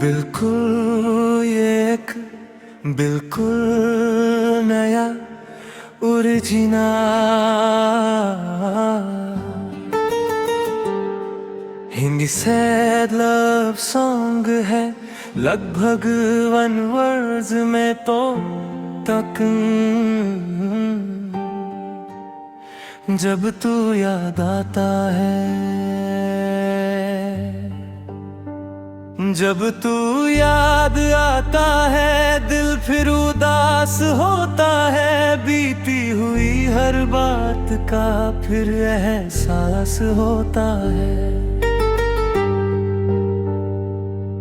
बिल्कुल ये एक बिल्कुल नया original Hindi sad love song है, लगभग 1 वर्ड्स में तो तक। जब तू याद आता है, जब तू याद आता है, दिल फिर उदास होता है। बीती हुई हर बात का फिर एहसास होता है।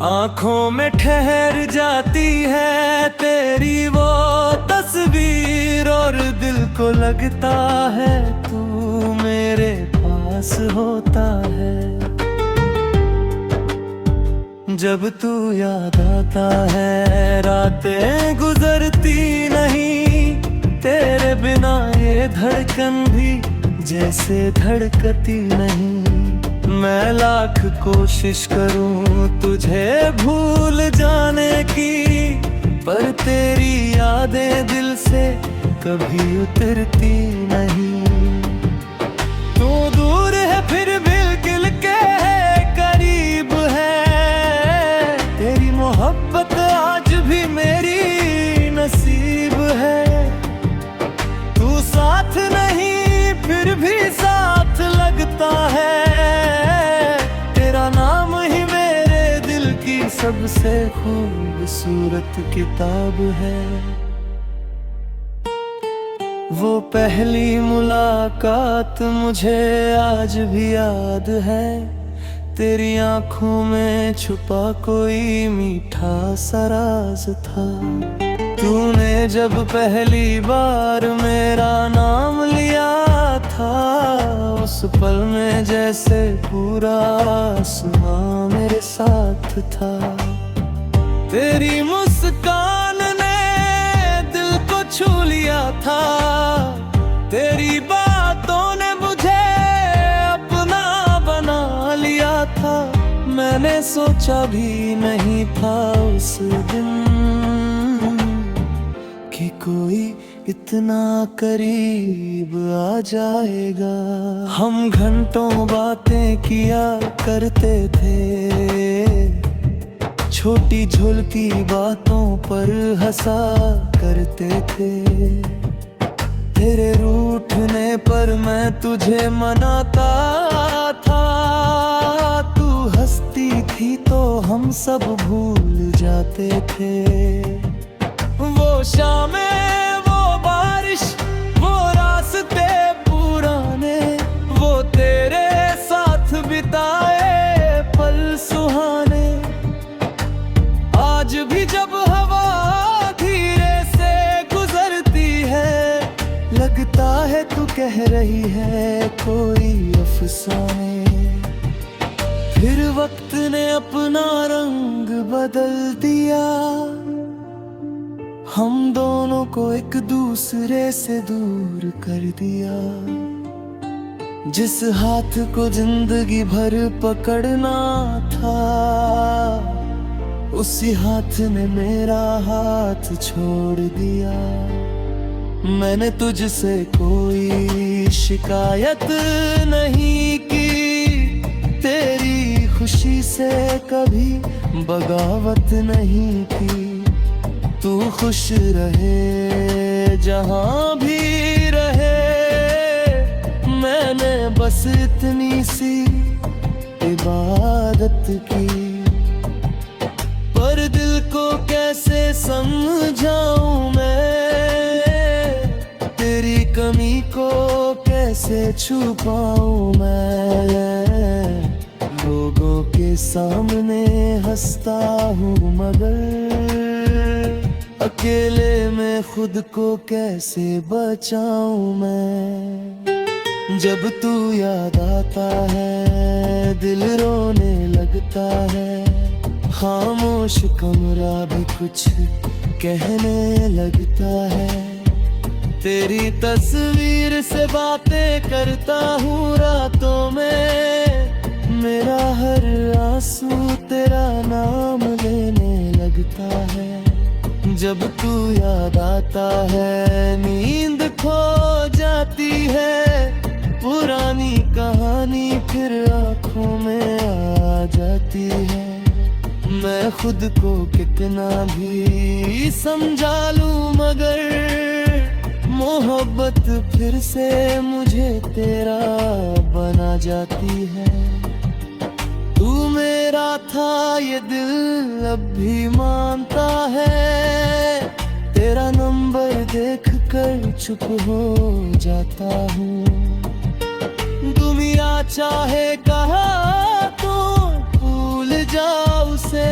आंखों में ठहर जाती है तेरी वो तस्वीर, और दिल को लगता है तू मेरे पास होता है। जब तू याद आता है, रातें गुजरती नहीं तेरे बिना, ये धड़कन भी जैसे धड़कती नहीं। मैं लाख कोशिश करूं तुझे भूल जाने की, पर तेरी यादें दिल से कभी उतरती नहीं। तू दूर है फिर भी दिल के करीब है, तेरी मोहब्बत आज भी मेरी नसीब है। तू साथ नहीं फिर भी साथ लगता है, तेरा नाम ही मेरे दिल की सबसे खूबसूरत किताब है। वो पहली मुलाकात मुझे आज भी याद है, तेरी आंखों में छुपा कोई मीठा सा राज था। तूने जब पहली बार मेरा नाम लिया था, उस पल में जैसे पूरा आसमां मेरे साथ था। तेरी मुस्कान ने दिल को छू लिया था, तेरी बातों ने मुझे अपना बना लिया था। मैंने सोचा भी नहीं था उस दिन कि कोई इतना करीब आ जाएगा। हम घंटों बातें किया करते थे, छोटी झुलकी बातों पर हंसा करते थे। तेरे रूठने पर मैं तुझे मनाता था, तू हंसती थी तो हम सब भूल जाते थे। वो शामें, वो बारिश, वो रास्ते पुराने, वो तेरे साथ बिताए पल सुहाने। आज भी जब हवा धीरे से गुजरती है, लगता है तू कह रही है कोई अफसाने। फिर वक्त ने अपना रंग बदल दिया, हम दोनों को एक दूसरे से दूर कर दिया। जिस हाथ को जिंदगी भर पकड़ना था, उसी हाथ ने मेरा हाथ छोड़ दिया। मैंने तुझसे कोई शिकायत नहीं की, तेरी खुशी से कभी बगावत नहीं की। तू खुश रहे जहां भी रहे, मैंने बस इतनी सी इबादत की। पर दिल को कैसे समझाऊं मैं, तेरी कमी को कैसे छुपाऊं मैं। लोगों के सामने हंसता हूँ मगर अकेले में खुद को कैसे बचाऊं मैं। जब तू याद आता है, दिल रोने लगता है। खामोश कमरा भी कुछ कहने लगता है। तेरी तस्वीर से बातें करता हूँ रातों में, मेरा हर आंसू तेरा नाम लेने लगता है। जब तू याद आता है नींद खो जाती है। पुरानी कहानी फिर आंखों में आ जाती है। मैं खुद को कितना भी समझा लूं मगर मोहब्बत फिर से मुझे तेरा बना जाती है। तू मेरा था ये दिल अब भी मानता है। तेरा नंबर देख कर चुप हो जाता हूँ। दुनिया चाहे कहा तो भूल जा उसे।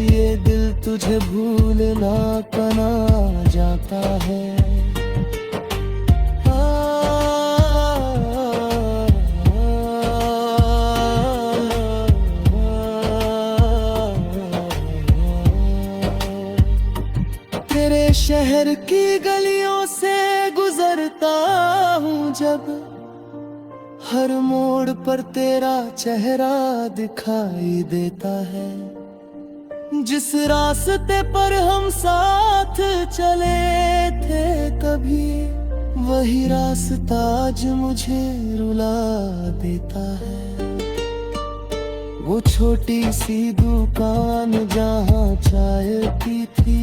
ये दिल तुझे भूलना कना जाता है। तेरे शहर की गलियों से गुजरता हूँ जब, हर मोड़ पर तेरा चेहरा दिखाई देता है। जिस रास्ते पर हम साथ चले थे कभी, वही रास्ता आज मुझे रुला देता है। वो छोटी सी दुकान जहाँ चाय पी थी,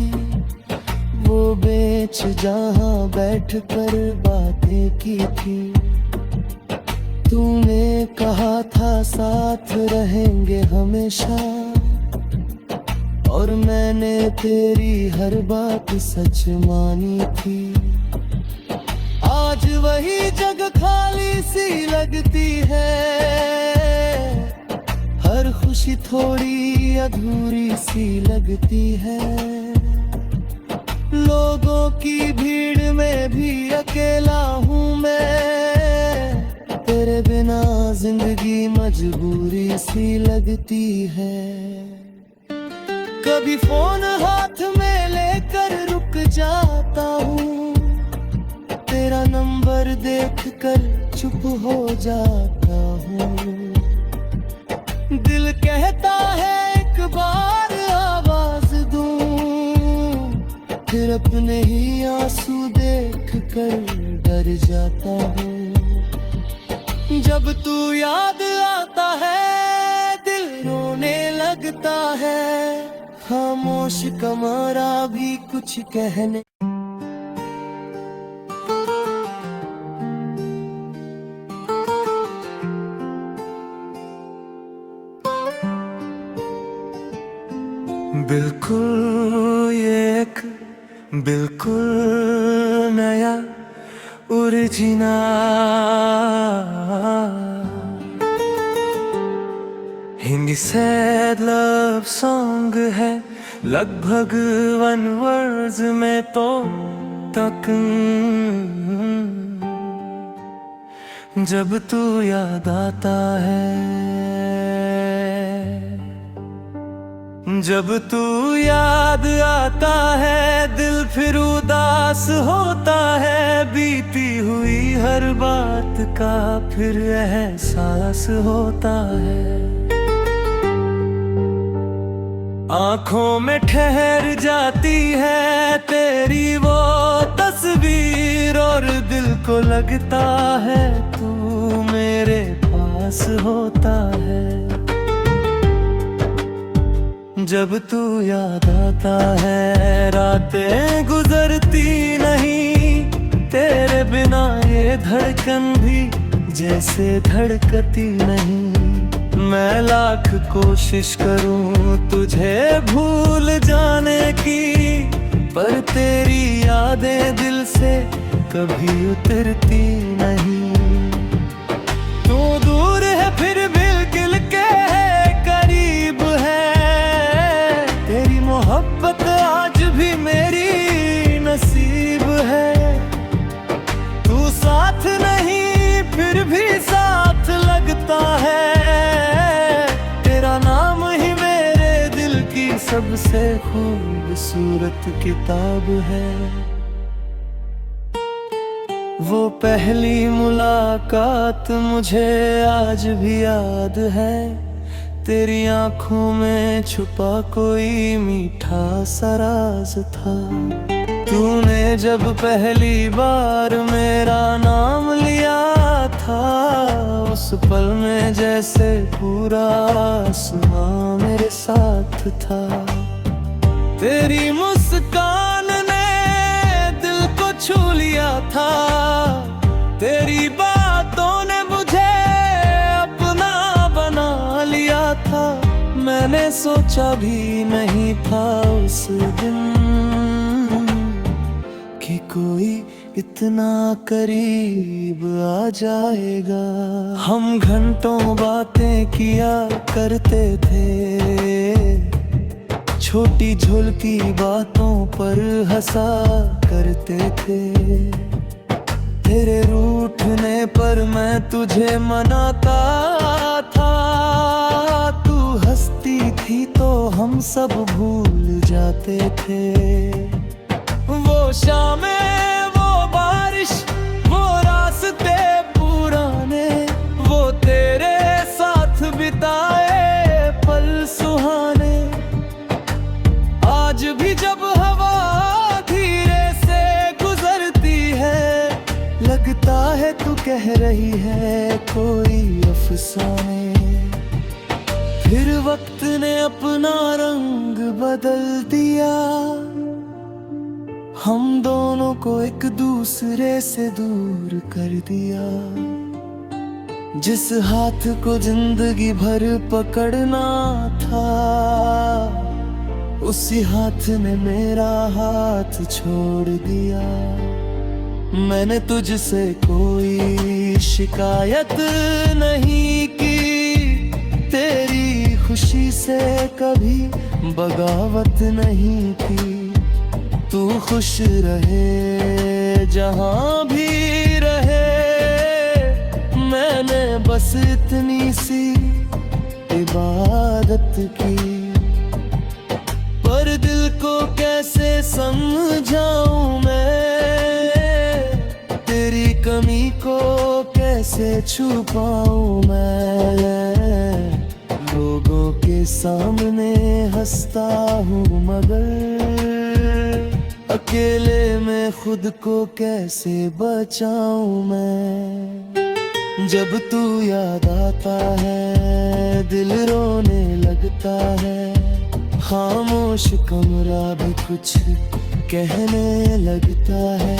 वो बेंच जहाँ बैठ कर बातें की थी। तूने कहा था साथ रहेंगे हमेशा, और मैंने तेरी हर बात सच मानी थी। आज वही जगह खाली सी लगती है। हर खुशी थोड़ी अधूरी सी लगती है। लोगों की भीड़ में भी अकेला हूँ मैं। तेरे बिना जिंदगी मजबूरी सी लगती है। कभी फोन हाथ में लेकर रुक जाता हूँ। तेरा नंबर देखकर चुप हो जाता हूँ। दिल कहता है एक बार आवाज दूं, फिर अपने ही आंसू देख कर डर जाता हूँ। जब तू याद आता है दिल रोने लगता है। खामोश कमरा भी कुछ कहने। बिल्कुल ये एक बिल्कुल नया original Hindi sad love song है। लगभग 1 वर्ड्स में तो तक। जब तू याद आता है, जब तू याद आता है दिल फिर उदास होता है। बीती हुई हर बात का फिर एहसास होता है। आँखों में ठहर जाती है तेरी वो तस्वीर, और दिल को लगता है तू मेरे पास होता है। जब तू याद आता है रातें गुजरती नहीं। तेरे बिना ये धड़कन भी जैसे धड़कती नहीं। मैं लाख कोशिश करूं तुझे भूल जाने की, पर तेरी यादें दिल से कभी उतरती नहीं। तू दूर है फिर भी दिल के करीब है। तेरी मोहब्बत आज भी मेरी नसीब है। तू साथ नहीं फिर भी साथ लगता है। तेरा नाम ही मेरे दिल की सबसे खूबसूरत किताब है। वो पहली मुलाकात मुझे आज भी याद है। तेरी आंखों में छुपा कोई मीठा सा राज था। तूने जब पहली बार मेरा नाम लिया था, उस पल में जैसे पूरा आसमां मेरे साथ था। तेरी मुस्कान ने दिल को छू लिया था। तेरी बातों ने मुझे अपना बना लिया था। मैंने सोचा भी नहीं था उस दिन कि कोई इतना करीब आ जाएगा। हम घंटों बातें किया करते थे, छोटी झुलकी बातों पर हंसा करते थे। तेरे रूठने पर मैं तुझे मनाता था। तू हंसती थी तो हम सब भूल जाते थे। वो शामें, वो बारिश, वो रास्ते पुराने, वो तेरे साथ बिताए पल सुहाने। आज भी जब हवा धीरे से गुजरती है, लगता है तू कह रही है कोई अफसाने। फिर वक्त ने अपना रंग बदल दिया, हम दोनों को एक दूसरे से दूर कर दिया। जिस हाथ को जिंदगी भर पकड़ना था, उसी हाथ ने मेरा हाथ छोड़ दिया। मैंने तुझसे कोई शिकायत नहीं की, तेरी खुशी से कभी बगावत नहीं की। तू खुश रहे जहां भी रहे, मैंने बस इतनी सी इबादत की। पर दिल को कैसे समझाऊं मैं, तेरी कमी को कैसे छुपाऊं मैं। लोगों के सामने हंसता हूँ मगर अकेले में खुद को कैसे बचाऊं मैं। जब तू याद आता है दिल रोने लगता है, खामोश कमरा भी कुछ कहने लगता है।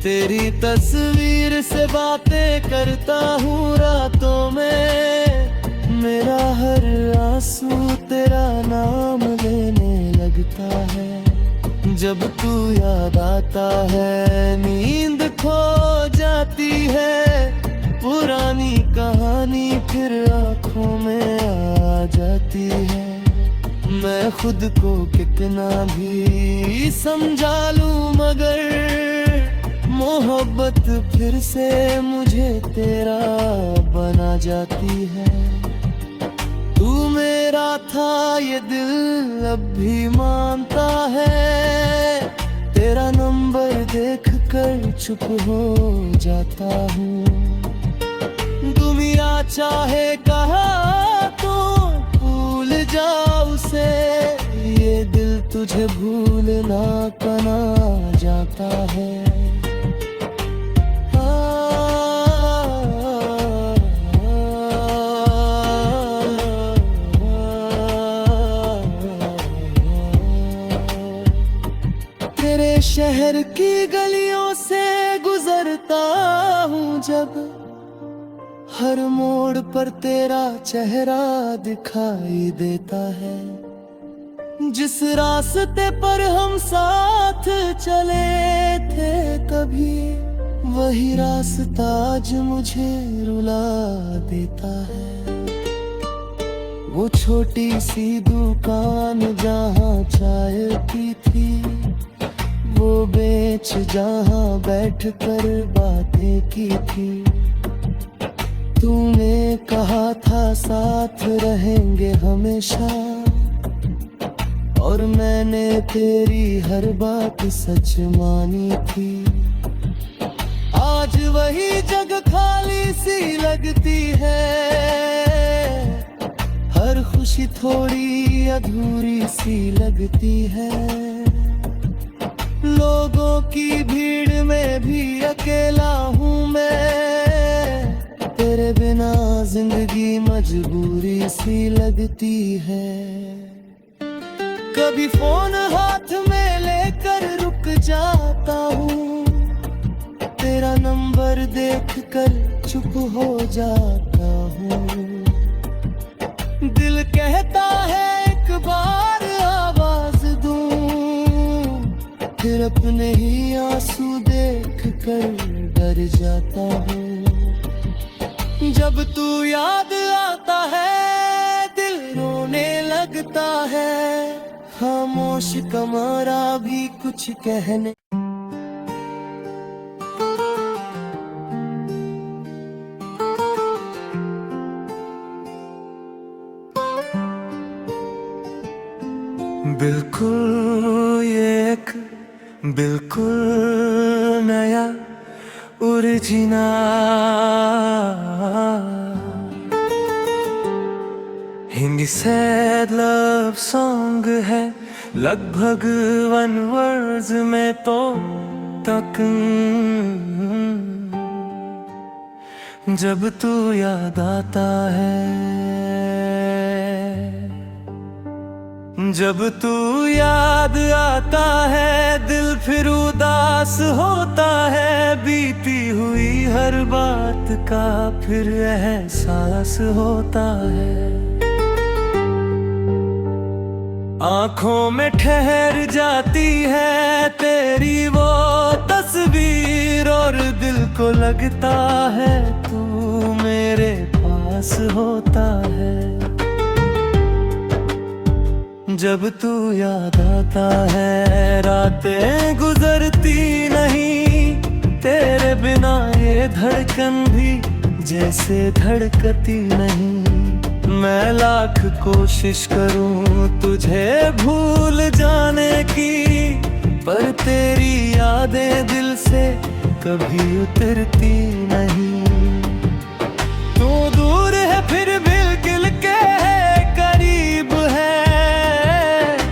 तेरी तस्वीर से बातें करता हूँ रातों में, मेरा हर आंसू तेरा नाम लेने लगता है। जब तू याद आता है नींद खो जाती है, पुरानी कहानी फिर आंखों में आ जाती है। मैं खुद को कितना भी समझा लूं मगर मोहब्बत फिर से मुझे तेरा बना जाती है। तू मेरा था ये दिल अब भी मानता है, तेरा नंबर देख कर चुप हो जाता हूँ। दुनिया चाहे कहा तो भूल जा उसे, ये दिल तुझे भूलना कना जाता है। तेरे शहर की गलियों से गुजरता हूँ जब, हर मोड़ पर तेरा चेहरा दिखाई देता है। जिस रास्ते पर हम साथ चले थे कभी, वही रास्ता आज मुझे रुला देता है। वो छोटी सी दुकान जहाँ चाय की थी, वो बेच जहाँ बैठ कर बातें की थी। तूने कहा था साथ रहेंगे हमेशा, और मैंने तेरी हर बात सच मानी थी। आज वही जगह खाली सी लगती है, हर खुशी थोड़ी अधूरी सी लगती है। लोगों की भीड़ में भी अकेला हूँ मैं, तेरे बिना जिंदगी मजबूरी सी लगती है। कभी फोन हाथ में लेकर रुक जाता हूँ, तेरा नंबर देखकर चुप हो जाता हूँ। दिल कहता है एक बार आवाज दूं, फिर अपने ही आंसू देख कर डर जाता हूँ। जब तू याद आता है दिल रोने लगता है, खामोश कमरा भी कुछ कहने। बिल्कुल ये एक बिल्कुल नया original Hindi sad love song है, लगभग 1 वर्ड्स में तो तक। जब तू याद आता है, जब तू याद आता है दिल फिर उदास होता है, बीती हुई हर बात का फिर एहसास होता है। आंखों में ठहर जाती है तेरी वो तस्वीर, और दिल को लगता है तू मेरे पास होता है। जब तू याद आता है रातें गुजरती नहीं, तेरे बिना ये धड़कन भी जैसे धड़कती नहीं। मैं लाख कोशिश करूं तुझे भूल जाने की, पर तेरी यादें दिल से कभी उतरती नहीं। तू दूर है फिर बिल्कुल के करीब है,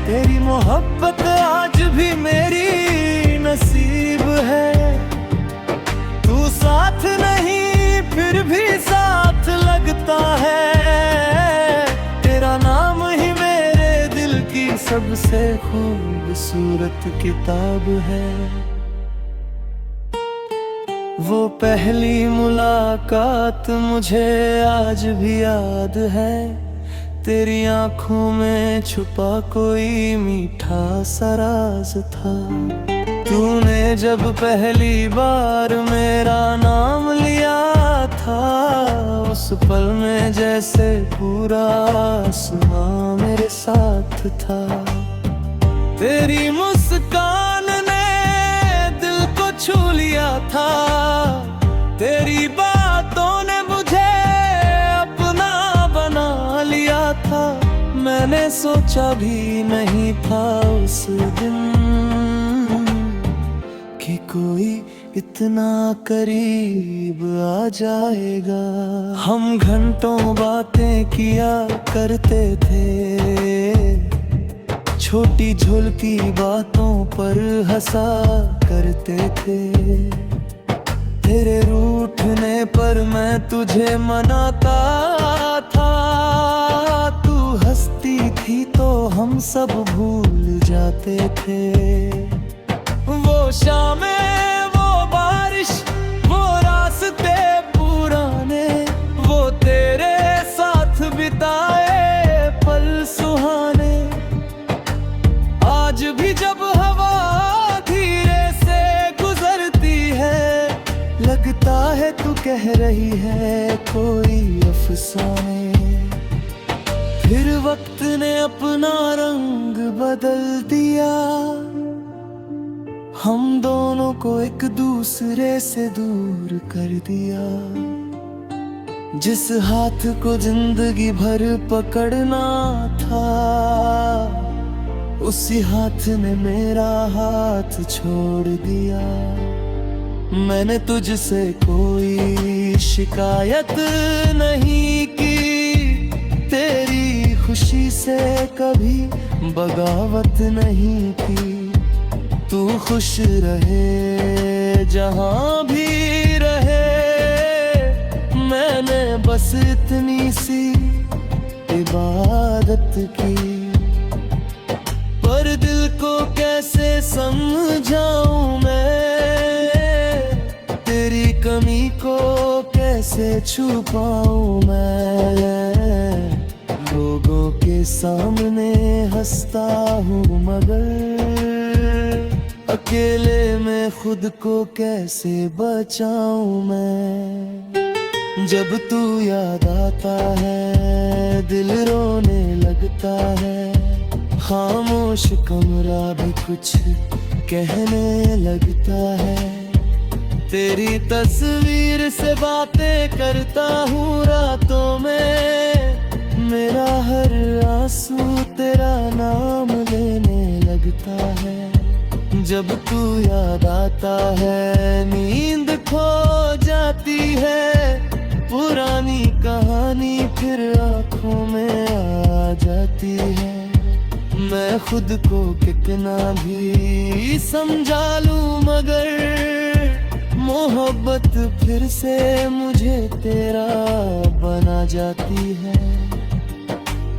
तेरी मोहब्बत आज भी मेरी नसीब है। तू साथ नहीं फिर भी साथ लगता है, तेरा नाम ही मेरे दिल की सबसे खूबसूरत किताब है। वो पहली मुलाकात मुझे आज भी याद है, तेरी आंखों में छुपा कोई मीठा सा राज था। तूने जब पहली बार मेरा नाम लिया था, उस पल में जैसे पूरा आसमां मेरे साथ था। तेरी मुस्कान ने दिल को छू लिया था, तेरी बातों ने मुझे अपना बना लिया था। मैंने सोचा भी नहीं था उस दिन कि कोई इतना करीब आ जाएगा। हम घंटों बातें किया करते थे, छोटी झुलकी बातों पर हंसा करते थे। तेरे रूठने पर मैं तुझे मनाता था, तू हंसती थी तो हम सब भूल जाते थे। वो शामें, वो बारिश, वो रास्ते पुराने, वो तेरे साथ बिताए पल सुहाने। आज भी जब हवा धीरे से गुजरती है, लगता है तू कह रही है कोई अफसाने। फिर वक्त ने अपना रंग बदल दिया, हम दोनों को एक दूसरे से दूर कर दिया। जिस हाथ को जिंदगी भर पकड़ना था, उसी हाथ ने मेरा हाथ छोड़ दिया। मैंने तुझसे कोई शिकायत नहीं की, तेरी खुशी से कभी बगावत नहीं की। तू खुश रहे जहां भी रहे, मैंने बस इतनी सी इबादत की। पर दिल को कैसे समझाऊं मैं, तेरी कमी को कैसे छुपाऊं मैं। लोगों के सामने हंसता हूँ मगर अकेले में खुद को कैसे बचाऊं मैं। जब तू याद आता है दिल रोने लगता है, खामोश कमरा भी कुछ कहने लगता है। तेरी तस्वीर से बातें करता हूँ रातों में, मेरा हर आंसू तेरा नाम लेने लगता है। जब तू याद आता है नींद खो जाती है, पुरानी कहानी फिर आंखों में आ जाती है। मैं खुद को कितना भी समझा लूं मगर मोहब्बत फिर से मुझे तेरा बना जाती है।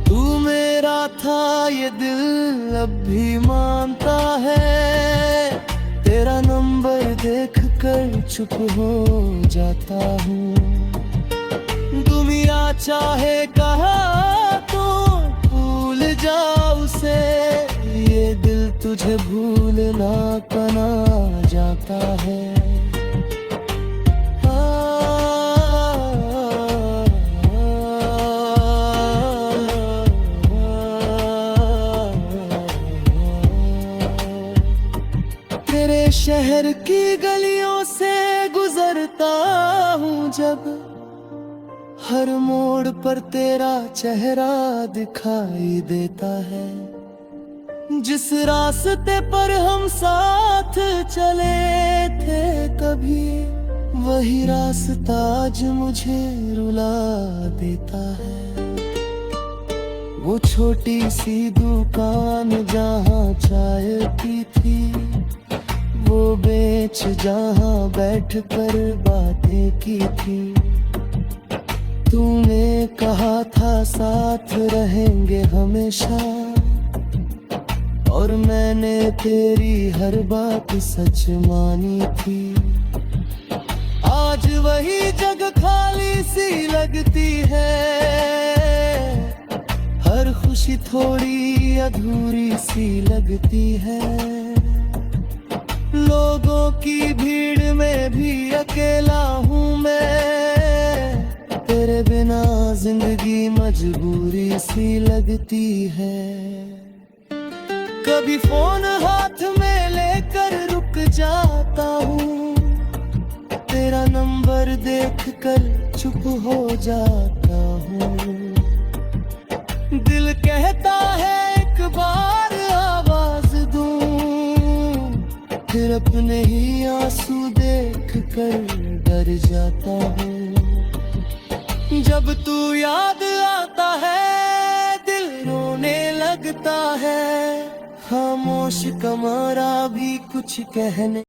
तू मेरा था ये दिल अब भी मानता है, तेरा नंबर देख कर चुप हो जाता हूँ। दुनिया चाहे कहा तो भूल जा उसे, ये दिल तुझे भूलना कना जाता है। तेरे शहर की गलियों से गुजरता हूँ जब, हर मोड़ पर तेरा चेहरा दिखाई देता है। जिस रास्ते पर हम साथ चले थे कभी, वही रास्ता आज मुझे रुला देता है। वो छोटी सी दुकान जहाँ चाय पी थी, वो बेंच जहाँ बैठ कर बातें की थी। तूने कहा था साथ रहेंगे हमेशा, और मैंने तेरी हर बात सच मानी थी। आज वही जगह खाली सी लगती है, हर खुशी थोड़ी अधूरी सी लगती है। लोगों की भीड़ में भी अकेला हूँ मैं, तेरे बिना जिंदगी मजबूरी सी लगती है। कभी फोन हाथ में लेकर रुक जाता हूँ, तेरा नंबर देखकर चुप हो जाता हूँ। दिल कहता है एक बार आवाज दूं, फिर अपने ही आंसू देख कर डर जाता हूँ। जब तू याद आता है दिल रोने लगता है, खामोश कमरा भी कुछ कहने